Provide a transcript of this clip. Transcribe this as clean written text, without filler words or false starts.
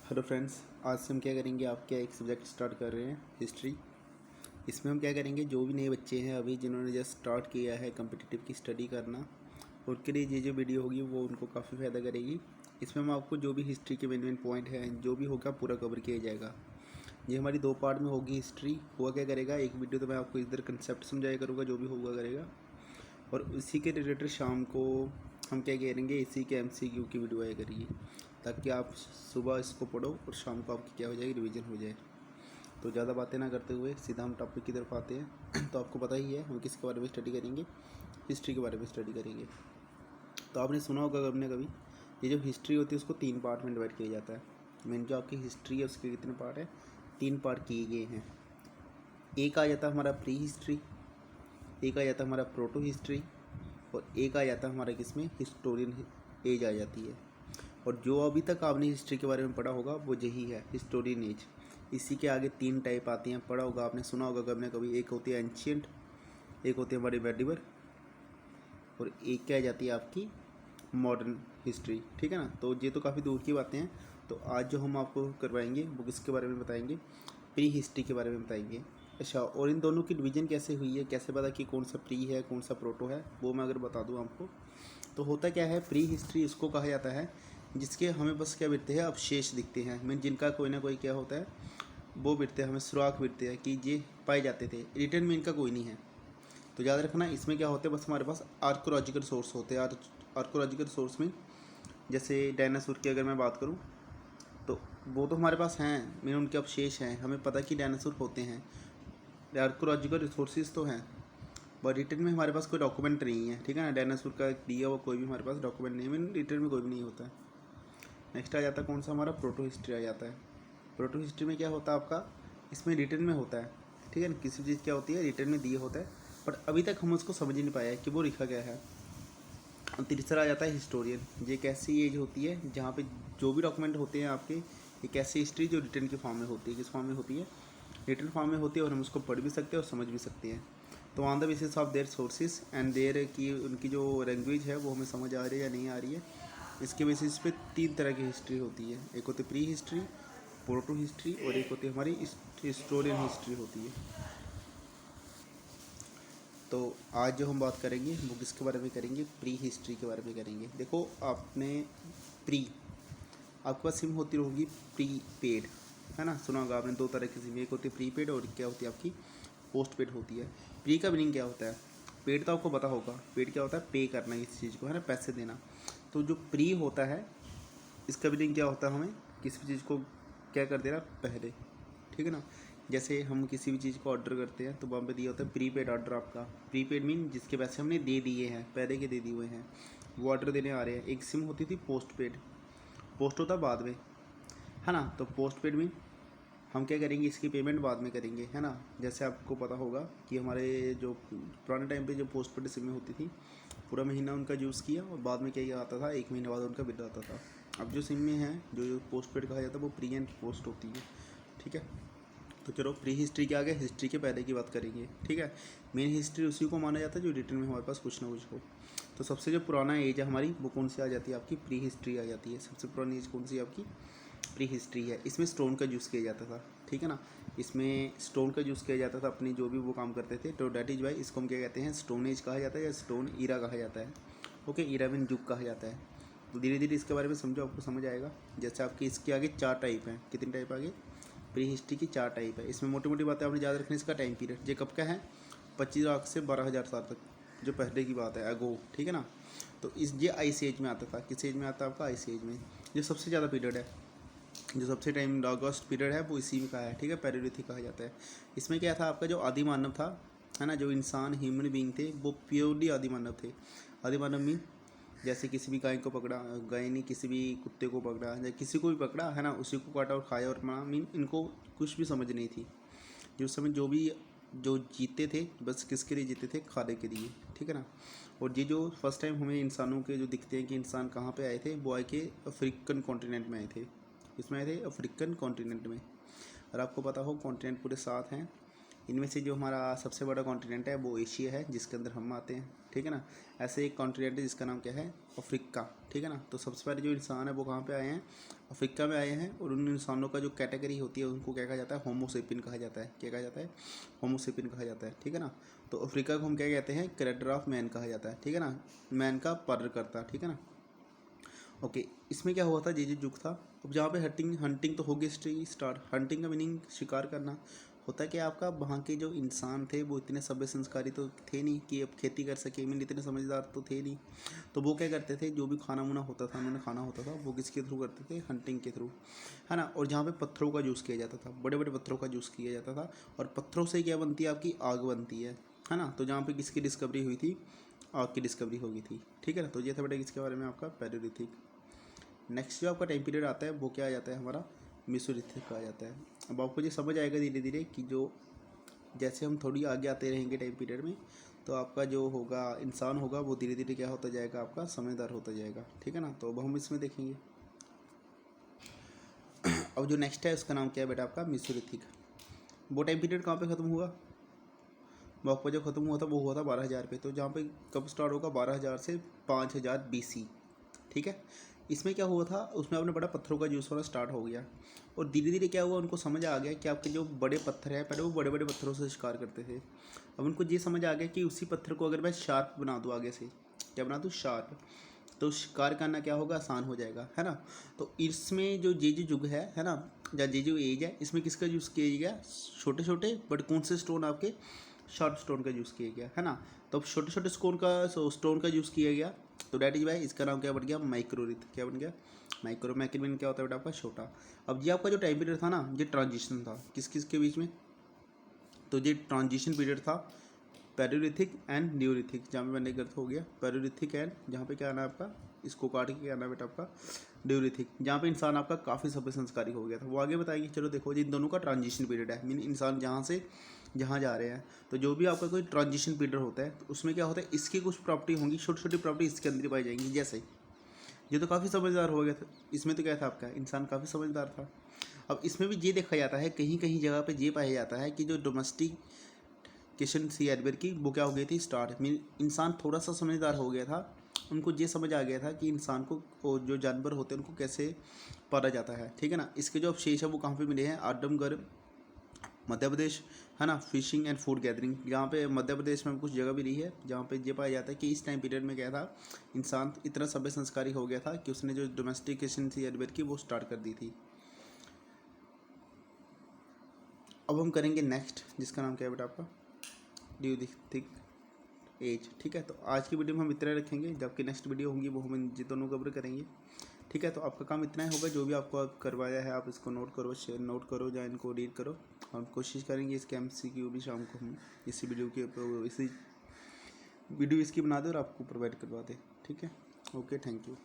Hello friends, आज से हम क्या करेंगे, आपके एक सब्जेक्ट स्टार्ट कर रहे हैं हिस्ट्री। इसमें हम क्या करेंगे, जो भी नए बच्चे हैं अभी जिन्होंने जस्ट स्टार्ट किया है कम्पिटिटिव की स्टडी करना, उनके लिए ये जो वीडियो होगी वो उनको काफ़ी फ़ायदा करेगी। इसमें हम आपको जो भी हिस्ट्री के मेन पॉइंट हैं जो भी होगा पूरा कवर किया जाएगा। ये हमारी 2 पार्ट में होगी हिस्ट्री। हुआ क्या करेगा, एक वीडियो तो मैं आपको इधर कंसेप्ट समझाया करूँगा जो भी होगा करेगा, और उसी के रिलेटेड शाम को हम क्या करेंगे, इसी के MCQ की वीडियो आया करिए, ताकि आप सुबह इसको पढ़ो और शाम को आपकी क्या हो जाएगी, रिवीजन हो जाए। तो ज़्यादा बातें ना करते हुए सीधा हम टॉपिक की तरफ आते हैं। तो आपको पता ही है हम किसके बारे में स्टडी करेंगे, हिस्ट्री के बारे में स्टडी करेंगे। तो आपने सुना होगा कभी ना कभी, ये जो हिस्ट्री होती है उसको 3 पार्ट में डिवाइड किया जाता है। मेन जो आपकी हिस्ट्री है उसके कितने पार्ट है, 3 पार्ट किए गए हैं। एक आ जाता है हमारा प्री हिस्ट्री, एक आ जाता है हमारा प्रोटो हिस्ट्री, और एक आ जाता है हमारा किसमें, हिस्टोरियन एज आ जाती है। और जो अभी तक आपने हिस्ट्री के बारे में पढ़ा होगा वो यही है, हिस्टोरियन एज। इसी के आगे 3 टाइप आती हैं, पढ़ा होगा आपने, सुना होगा कभी ना कभी। एक होती है एंशियंट, एक होती है हमारी मेडिवल, और एक क्या आ जाती है आपकी मॉडर्न हिस्ट्री। ठीक है ना। तो ये तो काफ़ी दूर की बातें हैं। तो आज जो हम आपको करवाएंगे वो किसके बारे में बताएंगे, प्री हिस्ट्री के बारे में बताएंगे। अच्छा, और इन दोनों की डिवीज़न कैसे हुई है, कैसे पता कि कौन सा प्री है कौन सा प्रोटो है, वो मैं अगर बता दूँ आपको। तो होता क्या है, प्री हिस्ट्री इसको कहा जाता है जिसके हमें बस क्या मिलते हैं, अवशेष दिखते हैं। मीन जिनका कोई ना कोई क्या होता है, वो मिलते हैं, हमें सुराग मिलते हैं कि ये पाए जाते थे। रिटर्न में इनका कोई नहीं है। तो याद रखना, इसमें क्या होते हैं, बस हमारे पास आर्कोलॉजिकल सोर्स होते हैं। आर्कोलॉजिकल सोर्स में जैसे डायनासोर की अगर मैं बात करूँ तो वो तो हमारे पास हैं, मीन उनके अवशेष हैं, हमें पता कि डायनासोर होते हैं। आर्कोलॉजिकल रिसोर्सेज तो हैं, बट रिटर्न में हमारे पास कोई डॉक्यूमेंट नहीं है। ठीक है ना। डायनासोर का दिया हुआ कोई भी हमारे पास डॉक्यूमेंट नहीं है, मीन रिटर्न में कोई भी नहीं होता है। नेक्स्ट आ जाता है कौन सा, हमारा प्रोटो हिस्ट्री आ जाता है। प्रोटो हिस्ट्री में क्या होता है आपका, इसमें रिटर्न में होता है। ठीक है ना। किसी चीज़ क्या होती है, रिटर्न में दिया होता है, बट अभी तक हम उसको समझ ही नहीं पाया है कि वो लिखा गया है। और तीसरा आ जाता है हिस्टोरियन। ये एक ऐसी एज होती है जहाँ पे जो भी डॉक्यूमेंट होते हैं आपके, एक ऐसी हिस्ट्री जो रिटर्न के फॉर्म में होती है। किस फॉर्म में होती है, रिटर्न फॉर्म में होती है, और हम उसको पढ़ भी सकते हैं और समझ भी सकते हैं। तो on the basis of their sources and their की उनकी जो लैंग्वेज है वो हमें समझ आ रही है या नहीं आ रही है, इसके बेसिस पे 3 तरह की हिस्ट्री होती है। एक होती है प्री हिस्ट्री, प्रोटो हिस्ट्री, और एक होती है हमारी हिस्टोरियन हिस्ट्री होती है। तो आज जो हम बात करेंगे वो किसके बारे में करेंगे, प्री हिस्ट्री के बारे में करेंगे। देखो, आपने प्री, आपके पास सिम होती होगी प्री पेड, है ना। सुना होगा आपने, 2 तरह की सिम, एक होती है प्री पेड और क्या होती है आपकी पोस्ट पेड होती है। प्री का मीनिंग क्या होता है, पेड तो आपको पता होगा, पेड क्या होता है, पे करना किसी चीज़ को, है ना, पैसे देना। तो जो प्री होता है इसका मीनिंग क्या होता है, हमें किसी भी चीज़ को क्या कर देना पहले। ठीक है ना। जैसे हम किसी भी चीज़ को ऑर्डर करते हैं तो वहाँ पे दिया होता है प्रीपेड ऑर्डर आपका। प्रीपेड मीन जिसके पैसे हमने दे दिए हैं, पहले के दे दिए हुए हैं, वो ऑर्डर देने आ रहे हैं। एक सिम होती थी पोस्ट पेड, पोस्ट होता बाद में, है ना। तो पोस्ट पेड मीन हम क्या करेंगे, इसकी पेमेंट बाद में करेंगे, है ना। जैसे आपको पता होगा कि हमारे जो पुराने टाइम पे जो पोस्ट पेड सिमें होती थी, पूरा महीना उनका यूज़ किया और बाद में क्या आता था, 1 महीने बाद उनका बिल आता था। अब जो सिम में है, जो पोस्ट पेड कहा जाता है, वो प्री एंड पोस्ट होती है। ठीक है। तो चलो, प्री हिस्ट्री के आगे हिस्ट्री के पहले की बात करेंगे। ठीक है। मेन हिस्ट्री उसी को माना जाता है जो रिटर्न में हमारे पास कुछ ना कुछ हो। तो सबसे जो पुराना एज है हमारी, वो कौन सी आ जाती है आपकी, प्री हिस्ट्री आ जाती है। सबसे पुरानी एज कौन सी आपकी, प्री हिस्ट्री है। इसमें स्टोन का यूज़ किया जाता था। ठीक है ना। इसमें स्टोन का यूज़ किया जाता था अपने जो भी वो काम करते थे। तो डैट इज वाई इसको हम क्या कहते हैं, स्टोन एज कहा जाता है या स्टोन ईरा कहा जाता है। ओके, ईरा मीन युग कहा जाता है। तो धीरे धीरे इसके बारे में समझो, आपको समझ आएगा। जैसे आपकी इसके आगे 4 टाइप हैं, कितने टाइप आगे, प्री हिस्ट्री की 4 टाइप है। इसमें मोटी मोटी बातें आपने याद रखनी। इसका टाइम पीरियड ये कब का है, 25 लाख से 12,000 साल तक, जो पहले की बात है, अगो। ठीक है ना। तो इस ये आइस एज में आता था। किस एज में आता है आपका, आइस एज में। जो सबसे ज़्यादा पीरियड है, जो सबसे टाइम लॉन्गेस्ट पीरियड है, वो इसी में का है। ठीक है, पैरेलिथिक कहा जाता है। इसमें क्या था, आपका जो आदि मानव था, है ना, जो इंसान ह्यूमन बीइंग थे, वो प्योरली आदि मानव थे। आदि मानव मीन जैसे किसी भी गाय को पकड़ा, गाय ने किसी भी कुत्ते को पकड़ा या किसी को भी पकड़ा, है ना, उसी को काटा और खाया और मारा। मीन इनको कुछ भी समझ नहीं थी। जो उस समय जो जीते थे, बस किसके लिए जीते थे, खाने के लिए। ठीक है ना। और ये जो फर्स्ट टाइम हमें इंसानों के जो दिखते हैं कि इंसान कहाँ पे आए थे, वो आए के अफ्रीकन कॉन्टिनेंट में आए थे। इसमें आए थे अफ्रीकन कॉन्टिनेंट में। और आपको पता हो कॉन्टिनेंट पूरे 7 हैं, इनमें से जो हमारा सबसे बड़ा कॉन्टिनेंट है वो एशिया है, जिसके अंदर हम आते हैं, ठीक है ना। ऐसे एक कॉन्टिनेंट है जिसका नाम क्या है, अफ्रीका, ठीक है ना। तो सबसे पहले जो इंसान है वो कहाँ पे आए हैं, अफ्रीका में आए हैं। और उन इंसानों का जो कैटेगरी होती है उनको क्या कहा जाता है, होमोसेपियन कहा जाता है। क्या कहा जाता है, होमोसेपियन कहा जाता है, ठीक है ना। तो अफ्रीका को हम क्या कहते हैं, क्रेटर ऑफ मैन कहा जाता है, ठीक है ना, मैन का पर्दकर्ता, ठीक है ना। ओके, इसमें क्या हुआ था, जे युग था। अब जहाँ पे हंटिंग तो होगी स्टार्ट। हंटिंग का मीनिंग शिकार करना होता है कि आपका वहाँ के जो इंसान थे वो इतने सभ्य संस्कारी तो थे नहीं कि अब खेती कर सके, मीन इतने समझदार तो थे नहीं। तो वो क्या करते थे, जो भी खाना मुना होता था, उन्होंने खाना होता था, वो किसके थ्रू करते थे, हंटिंग के थ्रू, है ना। और जहाँ पे पत्थरों का यूज़ किया जाता था, बड़े बड़े पत्थरों का यूज़ किया जाता था। और पत्थरों से क्या बनती है, आपकी आग बनती है ना। तो जहाँ पे किसकी डिस्कवरी हुई थी, आग की डिस्कवरी हो गई थी, ठीक है ना। तो ये था बेटा किसके बारे में, आपका पैलियोलिथिक। नेक्स्ट जो आपका टाइम पीरियड आता है वो क्या आ जाता है, हमारा मेसोलिथिक आ जाता है। अब आपको ये समझ आएगा धीरे धीरे कि जो जैसे हम थोड़ी आगे आते रहेंगे टाइम पीरियड में, तो आपका जो होगा इंसान होगा वो धीरे धीरे क्या होता जाएगा, आपका समझदार होता जाएगा, ठीक है ना। तो अब हम इसमें देखेंगे। अब जो नेक्स्ट है उसका नाम क्या है बेटा, आपका मेसोलिथिक। वो टाइम पीरियड कहाँ पे ख़त्म हुआ, वो आपका जो ख़त्म हुआ था वो हुआ था 12,000 पे। तो जहाँ पे कब स्टार्ट होगा, 12,000 से 5,000 BC, ठीक है। इसमें क्या हुआ था, उसमें आपने बड़ा पत्थरों का यूज़ होना स्टार्ट हो गया। और धीरे धीरे क्या हुआ, उनको समझ आ गया कि आपके जो बड़े पत्थर है, पहले वो बड़े बड़े पत्थरों से शिकार करते थे। अब उनको ये समझ आ गया कि उसी पत्थर को अगर मैं शार्प बना दूँ, आगे से क्या बना दूँ, शार्प, तो शिकार करना क्या होगा, आसान हो जाएगा, है ना। तो इसमें जो जे जो युग है ना, या जे जो एज है, इसमें किसका यूज़ किया गया, छोटे छोटे बट कौन से स्टोन, आपके शार्प स्टोन का यूज़ किया गया, है ना। तो अब छोटे छोटे स्टोन का यूज़ किया गया, तो डैट इज वाई इसका नाम क्या बन गया, माइक्रोलिथ। क्या बन गया, माइक्रो मीन क्या होता है बेटा, आपका छोटा। अब ये आपका जो टाइम पीरियड था ना, ये ट्रांजिशन था किस किस के बीच में, तो ये ट्रांजिशन पीरियड था पैलियोलिथिक एंड न्यूलिथिक। जहाँ पे मैंने गलत हो गया, पैलियोलिथिक एंड, जहाँ पे क्या आना है आपका, इसको काट के क्या आना है बेटा आपका, न्यूलिथिक, जहाँ पे इंसान आपका काफ़ी सभ्य संस्कारी हो गया था। वो आगे बताइए, चलो देखो, इन दोनों का ट्रांजिशन पीरियड है, मीन इंसान जहाँ से जहाँ जा रहे हैं। तो जो भी आपका कोई ट्रांजिशन पीरियड होता है तो उसमें क्या होता है, इसकी कुछ प्रॉपर्टी होंगी, छोटी छोटी प्रॉपर्टी इसके अंदर ही पाई जाएंगी। जैसे ये तो काफ़ी समझदार हो गया था, इसमें तो क्या था आपका, इंसान काफ़ी समझदार था। अब इसमें भी ये देखा जाता है, कहीं कहीं जगह पे ये पाया जाता है कि जो डोमेस्टिकेशन सी एडबर की, वो क्या हो गई थी, स्टार्ट मीन इंसान थोड़ा सा समझदार हो गया था। उनको ये समझ आ गया था कि इंसान को, और जो जानवर होते हैं उनको कैसे पाला जाता है, ठीक है ना। इसके जो अवशेष है वो कहाँ पे मिले हैं, आदमगढ़ मध्य प्रदेश, है ना। फिशिंग एंड फूड गैदरिंग, जहाँ पे मध्य प्रदेश में कुछ जगह भी रही है जहाँ पे ये पाया जाता है कि इस टाइम पीरियड में क्या था, इंसान इतना सभ्य संस्कारी हो गया था कि उसने जो डोमेस्टिकेशन थी एडबर की वो स्टार्ट कर दी थी। अब हम करेंगे नेक्स्ट, जिसका नाम क्या है बेटा आपका, न्यूलिथिक एज, ठीक है। तो आज की वीडियो में हम इतना रखेंगे, जबकि नेक्स्ट वीडियो होंगी वो हम इन दोनों कवर करेंगे, ठीक है। तो आपका काम इतना ही होगा, जो भी आपको करवाया है आप इसको नोट करो, शेयर नोट करो या इनको रीड करो। हम कोशिश करेंगे इसके MCQ भी शाम को हम इसी वीडियो इसकी बना दें और आपको प्रोवाइड करवा दें, ठीक है। Okay, thank you.